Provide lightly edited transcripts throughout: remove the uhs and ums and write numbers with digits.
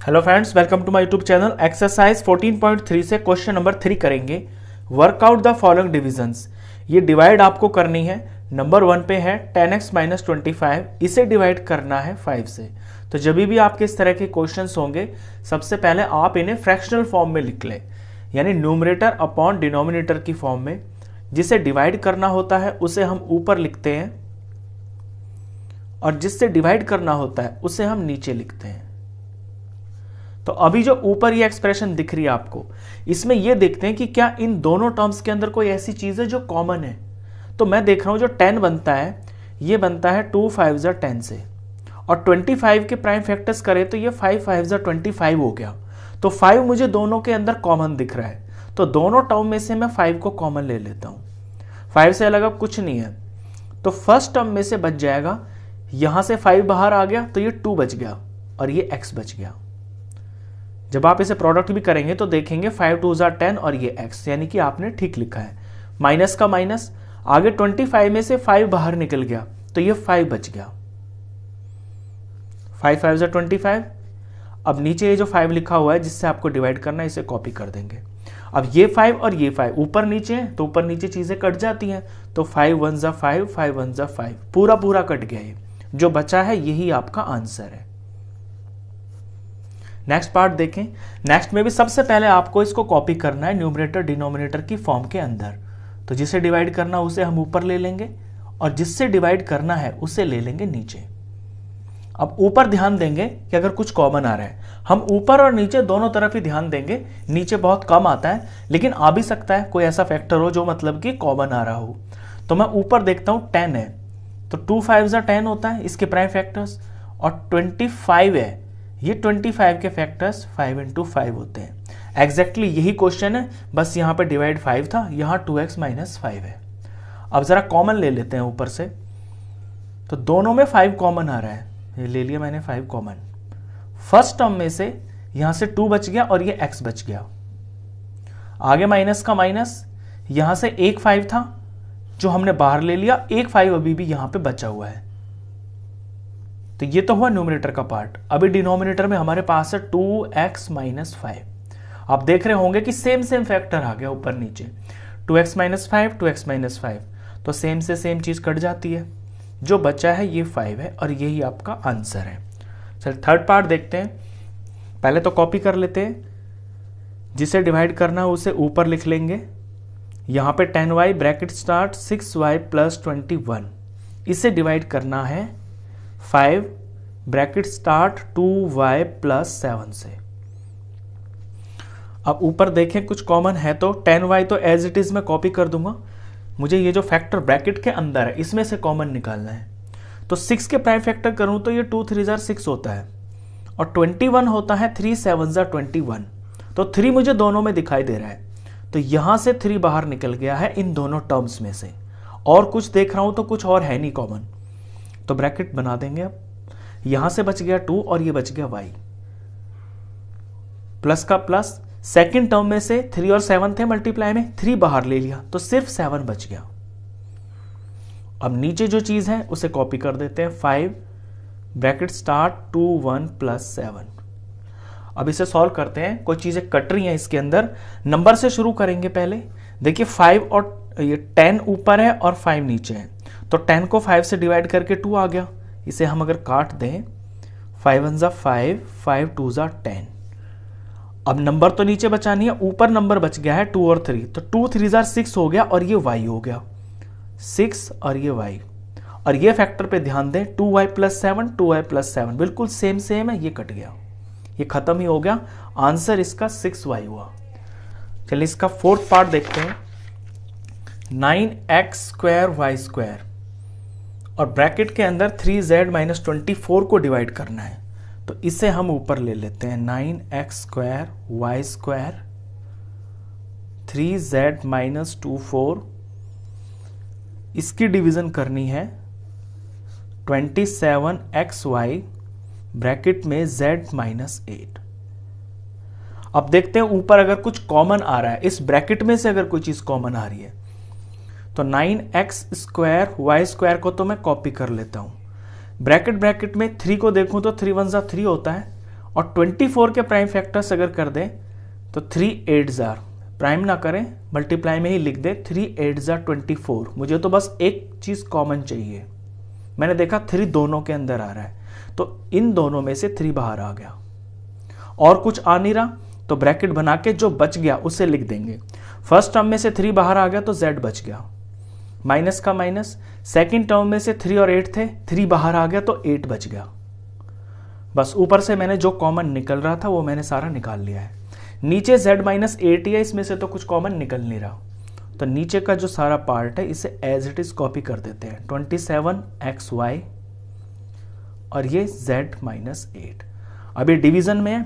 Hello friends, welcome to my YouTube channel. Exercise 14.3 से question number 3 करेंगे। Workout the following divisions. ये divide आपको करनी है। नंबर 1 पे है 10x - 25, इसे डिवाइड करना है 5 से। तो जब भी आपके इस तरह के क्वेश्चंस होंगे, सबसे पहले आप इन्हें फ्रैक्शनल फॉर्म में लिख लें, यानी न्यूमरेटर अपॉन डिनोमिनेटर की फॉर्म में। जिसे डिवाइड करना होता है उसे हम ऊपर लिखते हैं और जिससे डिवाइड करना होता है उसे हम नीचे लिखते हैं। तो अभी जो ऊपर ये एक्सप्रेशन दिख रही है आपको, इसमें ये देखते हैं कि क्या इन दोनों टर्म्स के अंदर कोई ऐसी चीज है जो कॉमन है। तो मैं देख रहा हूं जो 10 बनता है ये बनता है 2 5 ज़ा 10 से, और 25 के प्राइम फैक्टर्स करें तो ये 5 5 ज़ा 25 हो गया। तो 5 मुझे दोनों के अंदर कॉमन दिख रहा है, तो दोनों टर्म में से मैं 5 को कॉमन ले लेता हूं। 5 से अलग अब कुछ नहीं है, तो फर्स्ट टर्म में से बच जाएगा, यहां से 5 बाहर आ गया तो ये 2 बच गया और ये x बच गया। जब आप इसे प्रोडक्ट भी करेंगे तो देखेंगे 5 2 ज़ा 10 और ये x, यानी कि आपने ठीक लिखा है। माइनस का माइनस, आगे 25 में से 5 बाहर निकल गया तो ये 5 बच गया। 5 5 ज़ा 25। अब नीचे ये जो 5 लिखा हुआ है जिससे आपको डिवाइड करना है, इसे कॉपी कर देंगे। अब ये 5 और ये 5 ऊपर नीचे है तो ऊपर नीचे चीजें कट जाती हैं, तो 5 1 ज़ा 5 5 1 ज़ा 5 पूरा पूरा कट गया। ये जो बचा है यही आपका आंसर है। नेक्स्ट पार्ट देखें। नेक्स्ट में भी सबसे पहले आपको इसको कॉपी करना है न्यूमरेटर डिनोमिनेटर की फॉर्म के अंदर। तो जिसे डिवाइड करना उसे हम ऊपर ले लेंगे और जिससे डिवाइड करना है उसे ले लेंगे नीचे। अब ऊपर ध्यान देंगे कि अगर कुछ कॉमन आ रहा है, हम ऊपर और नीचे दोनों तरफ ही ध्यान देंगे। नीचे बहुत कम आता है, लेकिन आ भी सकता है कोई ऐसा फैक्टर हो जो मतलब कि कॉमन आ रहा हो। तो मैं ऊपर देखता हूं 10 है, तो 2 5 ज़ा 10 होता है इसके प्राइम फैक्टर्स, और 25 है, ये 25 के फैक्टर्स 5 × 5 होते हैं। एग्जैक्टली यही क्वेश्चन है, बस यहां पे डिवाइड 5 था, यहां 2x - 5 है। अब जरा कॉमन ले लेते हैं ऊपर से, तो दोनों में 5 कॉमन आ रहा है, ये ले लिया मैंने 5 कॉमन। फर्स्ट टर्म में से यहां से 2 बच गया और ये x बच गया। आगे माइनस का माइनस, यहां से एक 5 था जो हमने बाहर ले लिया, एक 5 अभी भी यहां पे बचा हुआ है। तो ये तो हुआ न्यूमरेटर का पार्ट। अभी डिनोमिनेटर में हमारे पास है 2x - 5। आप देख रहे होंगे कि सेम फैक्टर आ गया ऊपर नीचे, 2x - 5 2x - 5, तो सेम से सेम चीज कट जाती है। जो बचा है ये 5 है और यही आपका आंसर है। चल थर्ड पार्ट देखते हैं। पहले तो कॉपी कर लेते हैं, जिसे डिवाइड करना है उसे ऊपर लिख लेंगे। यहां पे 10y ब्रैकेट स्टार्ट 6y + 21, इसे डिवाइड करना है 5 ब्रैकेट स्टार्ट 2y + 7 से। अब ऊपर देखें कुछ कॉमन है तो 10y तो एज इट इज मैं कॉपी कर दूंगा। मुझे ये जो फैक्टर ब्रैकेट के अंदर है इसमें से कॉमन निकालना है। तो 6 के प्राइम फैक्टर करूं तो ये 2 3 ज़ा 6 होता है, और 21 होता है 3 7 ज़ा 21। तो 3 मुझे दोनों में दिखाई दे रहा है, तो यहां से 3 बाहर निकल गया है इन दोनों टर्म्स में से। और कुछ देख रहा हूं तो कुछ और है नहीं कॉमन, तो ब्रैकेट बना देंगे। अब यहां से बच गया 2 और ये बच गया y, प्लस का प्लस, सेकंड टर्म में से 3 और 7 थे मल्टीप्लाई में, 3 बाहर ले लिया तो सिर्फ 7 बच गया। अब नीचे जो चीज है उसे कॉपी कर देते हैं, 5 ब्रैकेट स्टार्ट 2 1 + 7। अब इसे सॉल्व करते हैं। कुछ चीजें कट रही हैं इसके अंदर, नंबर से शुरू करेंगे पहले। देखिए 5 और ये 10 ऊपर है और 5 नीचे है, तो 10 को 5 से डिवाइड करके 2 आ गया। इसे हम अगर काट दें, 5 1 ज़ा 5 5 2 ज़ा 10। अब नंबर तो नीचे बचा नहीं है, ऊपर नंबर बच गया है 2 और 3, तो 2 3 ज़ा 6 हो गया और ये y हो गया 6 और ये y। और ये फैक्टर पे ध्यान दें, 2y + 7 2y + 7 बिल्कुल सेम है, ये कट गया, ये खत्म ही हो गया। आंसर इसका 6y हुआ। चलिए इसका फोर्थ पार्ट देखते हैं। 9x² y² और ब्रैकेट के अंदर 3z - 24 को डिवाइड करना है, तो इसे हम ऊपर ले लेते हैं। 9x² y² 3z - 24, इसकी डिवीजन करनी है 27xy ब्रैकेट में z - 8। अब देखते हैं ऊपर अगर कुछ कॉमन आ रहा है, इस ब्रैकेट में से अगर कोई चीज कॉमन आ रही है, तो 9x² y² को तो मैं कॉपी कर लेता हूं। ब्रैकेट में 3 को देखूं तो 3 1 ज़ा 3 होता है, और 24 के प्राइम फैक्टर्स अगर कर दें तो 3 8 जार, प्राइम ना करें मल्टीप्लाई में ही लिख दे 3 8 जार 24। मुझे तो बस एक चीज कॉमन चाहिए, मैंने देखा 3 दोनों के अंदर आ रहा है, तो इन दोनों में से 3 बाहर आ गया और कुछ आ नहीं रहा, तो ब्रैकेट बना के जो बच गया उसे लिख देंगे। फर्स्ट टर्म में से 3 बाहर आ गया तो z बच गया, माइनस का माइनस। सेकेंड टर्म में से 3 और 8 थे, 3 बाहर आ गया तो 8 बच गया। बस ऊपर से मैंने जो कॉमन निकल रहा था वो मैंने सारा निकाल लिया है। नीचे z माइनस 8 है, इसमें से तो कुछ कॉमन निकल नहीं रहा, तो नीचे का जो सारा पार्ट है इसे एज इट इज कॉपी कर देते हैं। 27xy और ये z माइनस 8। अब ये डिवीजन में है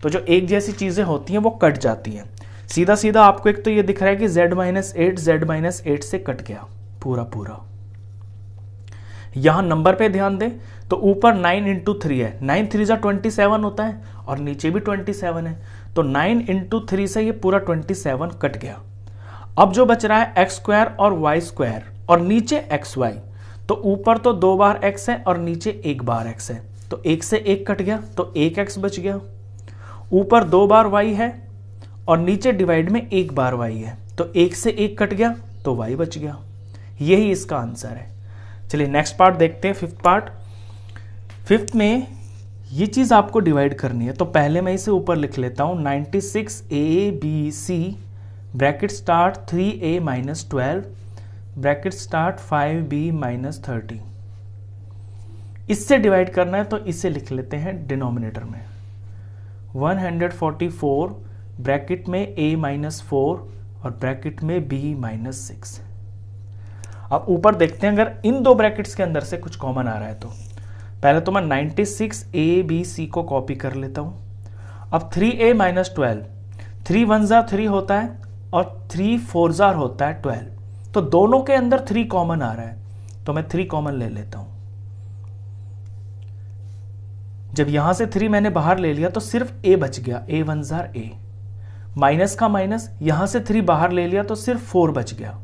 तो जो एक जैसी चीजें होती हैं वो कट जाती हैं। सीधा सीधा आपको एक तो ये दिख रहा है कि z माइनस 8 से कट गया पूरा पूरा। यहां नंबर पे ध्यान दें तो ऊपर 9 इंटू 3 है, 9 3 जा 27 होता है और नीचे भी 27 है, तो 9 इंटू 3 से ये पूरा 27 कट गया। अब जो बच रहा है एक्स स्क्वायर और वाई स्क्वायर और नीचे एक्स वाई, तो ऊपर तो 2 बार x है और नीचे 1 बार x है, तो 1 से 1 कट गया तो 1x बच गया। ऊपर 2 बार y है और नीचे डिवाइड में 1 बार y है, तो 1 से 1 कट गया तो y बच गया। यही इसका आंसर है। चलिए नेक्स्ट पार्ट देखते हैं, फिफ्थ पार्ट। फिफ्थ में ये चीज आपको डिवाइड करनी है, तो पहले मैं इसे ऊपर लिख लेता हूं 96ABC bracket start 3a minus 12 bracket start 5b minus 30। इससे डिवाइड करना है तो इसे लिख लेते हैं डिनोमिनेटर में 144 ब्रैकेट में a माइनस 4 और ब्रैकेट में b माइनस 6। अब ऊपर देखते हैं अगर इन दो ब्रैकेट्स के अंदर से कुछ कॉमन आ रहा है, तो पहले तो मैं 96ABC को कॉपी कर लेता हूं। अब 3a माइनस 12, 3 1 जार 3 होता है और 3 4 जार होता है 12, तो दोनों के अंदर 3 कॉमन आ रहा है, तो मैं 3 कॉमन ले लेता हूं। जब यहां से 3 मैंने बाहर ले लिया तो सिर्फ a बच गया, a 1 जार a, माइनस का माइनस, यहां से 3 बाहर ले लिया तो सिर्फ 4 बच गया।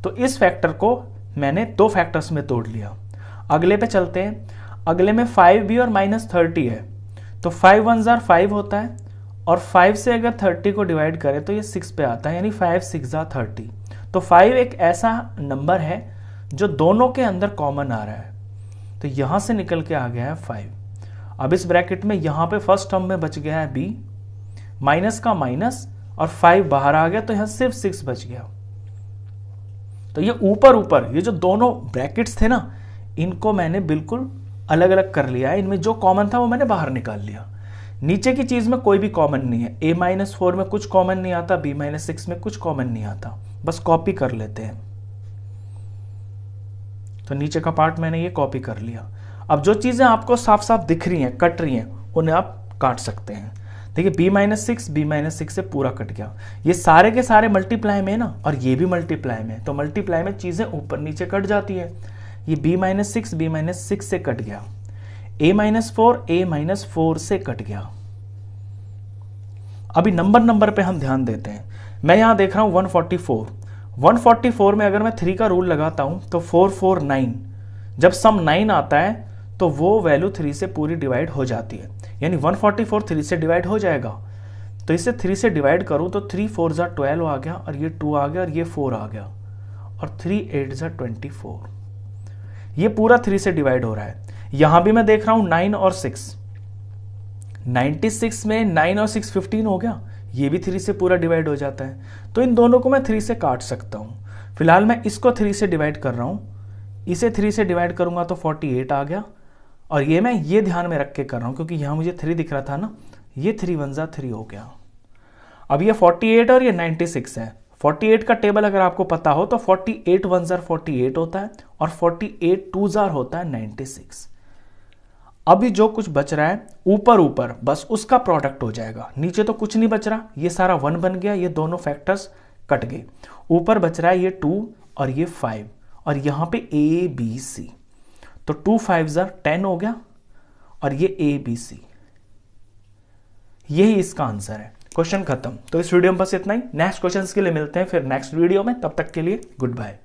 तो इस फैक्टर को मैंने 2 फैक्टर्स में तोड़ लिया। अगले पे चलते हैं। अगले में 5b और माइनस 30 है, तो 5 1 जार 5 होता है और 5 से अगर 30 को डिवाइड करें तो ये 6 पे आता है, यानी 5 6 जार 30। तो 5 एक ऐसा नंबर है जो दोनों के अंदर कॉमन आ रहा है, तो यहां से निकल के आ गया है 5। अब इस ब्रैकेट में यहां पे फर्स्ट टर्म में बच गया है b, माइनस का माइनस और 5 बाहर आ गया तो यहां सिर्फ 6 बच गया। तो ये ऊपर ऊपर ये जो दोनों ब्रैकेट्स थे ना, इनको मैंने बिल्कुल अलग अलग कर लिया है, इनमें जो कॉमन था वो मैंने बाहर निकाल लिया। नीचे की चीज में कोई भी कॉमन नहीं है, a माइनस 4 में कुछ कॉमन नहीं आता, b माइनस 6 में कुछ कॉमन नहीं आता, बस कॉपी कर लेते हैं। तो नीचे का पार्ट मैंने ये कॉपी कर लिया। अब जो चीजें आपको साफ साफ दिख रही हैं, कट रही हैं, उन्हें आप काट सकते हैं। देखिए b माइनस 6 से पूरा कट गया। ये सारे के सारे मल्टीप्लाई में ना, और ये भी मल्टीप्लाई में, तो मल्टीप्लाई में चीजें ऊपर नीचे कट जाती है। ये b माइनस 6 से कट गया, a माइनस 4 से कट गया। अभी नंबर पे हम ध्यान देते हैं। मैं यहां देख रहा हूं 144 में अगर मैं 3 का रूल लगाता हूं तो 4 4 9, जब सम 9 आता है तो वो वैल्यू 3 से पूरी डिवाइड हो जाती है, यानी 144 3 से डिवाइड हो जाएगा। तो इसे 3 से डिवाइड करूं तो 3 4 जा 12 आ गया और ये 2 आ गया और ये 4 आ गया और 3 8 जा 24। ये पूरा 3 से डिवाइड हो रहा है। यहां भी मैं देख रहा हूं 9 और 6, 96 में 9 और 6 15 हो गया, ये भी 3 से पूरा डिवाइड हो जाता है। तो इन दोनों को मैं 3 से काट सकता हूं। फिलहाल मैं इसको 3 से डिवाइड कर रहा हूं, इसे 3 से डिवाइड करूंगा तो 48 आ गया, और ये मैं ये ध्यान में रख के कर रहा हूं क्योंकि यहां मुझे 3 दिख रहा था ना, ये 3 1 जा 3 हो गया। अब ये 48 और ये 96 है। 48 का टेबल अगर आपको पता हो तो 48 1 जार 48 होता है और 48 2 जार होता है 96। अभी जो कुछ बच रहा है ऊपर बस उसका प्रोडक्ट हो जाएगा, नीचे तो कुछ नहीं बच रहा, ये सारा 1 बन गया, ये दोनों फैक्टर्स कट गए। ऊपर बच रहा है ये 2 और ये 5 और यहां पे a b c, तो 2 5 जार 10 हो गया और ये a b c, यही इसका आंसर है। क्वेश्चन खत्म। तो इस वीडियो में बस इतना ही। नेक्स्ट क्वेश्चंस के लिए मिलते हैं फिर नेक्स्ट वीडियो में, तब तक के लिए गुड बाय।